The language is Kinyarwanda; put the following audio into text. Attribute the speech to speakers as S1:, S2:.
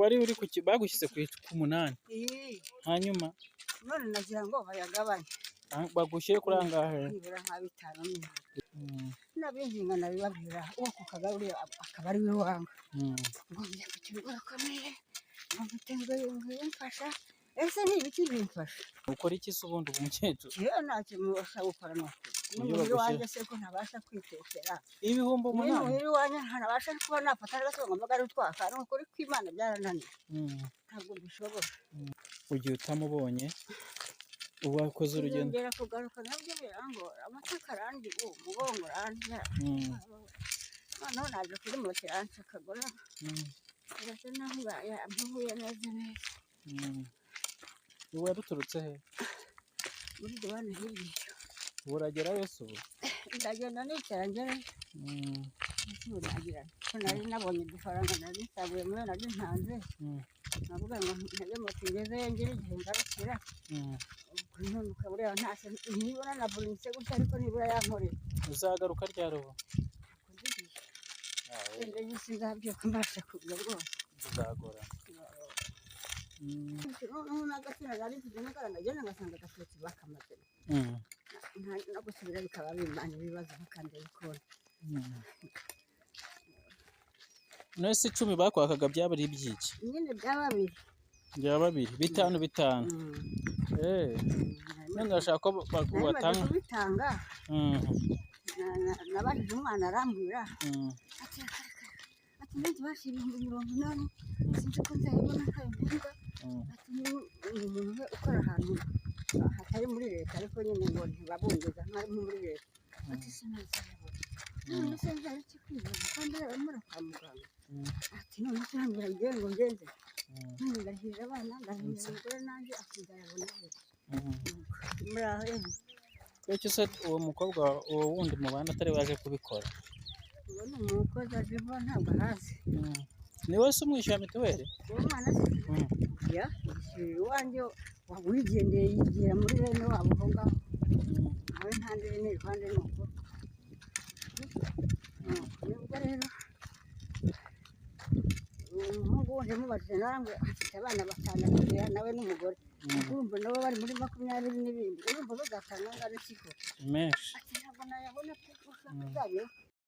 S1: wari uri bagushyize ku munani hanyuma
S2: none nagira ngo bayagabanye
S1: bagushyire kuri angahe
S2: nibura nka 5 n'abinginga nabibabwira uwo ku kagari akaba ari we wanga ngo njye ku kigo akomeye ngo mfite mfasha ese ni ibiki bimfasha
S1: ukora iki se ubundi umukecuru
S2: yewe ntacyo mubasha gukora n'umubiri wanjye se ko ntabasha kwitekera
S1: ibihumbi 8
S2: umubiri wanjye ntabasha kuba nafata agasonga mbagari utwaka n'ukuri kw'Imana byarananiye ntabwo bishobora
S1: ugiye utamubonye ubu wakoze urugendo
S2: ngera kugaruka nabyo birangora amataka arandi umugongo urandya noneho naje kuri moto yanjye akagora birasa naho yamuhuye neza
S1: ubu yaruturutse he
S2: muri Dubane hirya
S1: ubu uragerayo se ubu
S2: ndagenda nicara ngere ko nari nabonye udufaranga nari nsaguye muri nari ntanze navuga ngo ntege moto ngezeyo ngire igihe ngarukira none ukabura ntase nibona na burinse gutya ariko nibura yankorera
S1: uzagaruka ryari ubu
S2: ndege sinzabyo kumbasha kubyo rwose
S1: uzagora
S2: n'agatsina nari mfite n'akarangagenda ngasanga agatutsi bakamaze no gusubira bikaba bimana ibibazo kandi bikora
S1: nose 10 bakwakaga byabari ibyiki
S2: nyine byababiri
S1: 5 none ndashaka ko batanga
S2: bitanga nabajije umwana arambwira ati nzi bashira 80 sinzi ko nzayibona nkayibinga ati ni umuntu ukora ahantu hatari muri leta ariko nyine ngo ntibabungeza nkari muri leta ati sinazabona none se nzari kikwibaza kandi aramura kwa muganga ati none se hambira igihe ngo ngenze none ndahirira abana ndahirira umugore nanjye ati nzayabona muri aho
S1: icyo se uwo mukobwa uwo wundi mu bana atari waje kubikora
S2: uwo ni umukozi aje vuba ntabwo ahazi
S1: ni wese umwishyura mituweli
S2: uwo mwana se ya iwanjye wigendeye yigira muri bene wabo aho ngaho nawe ntandi ni iruhande nuko nibwo rero umuhungu wanje mubajije nawe afite abana 6 nawe n'umugore urumva nabo bari muri 20 n'ibindi urumva bagatanga ngana kiko
S1: menshi
S2: ati ntabwo nayabona kuko usanga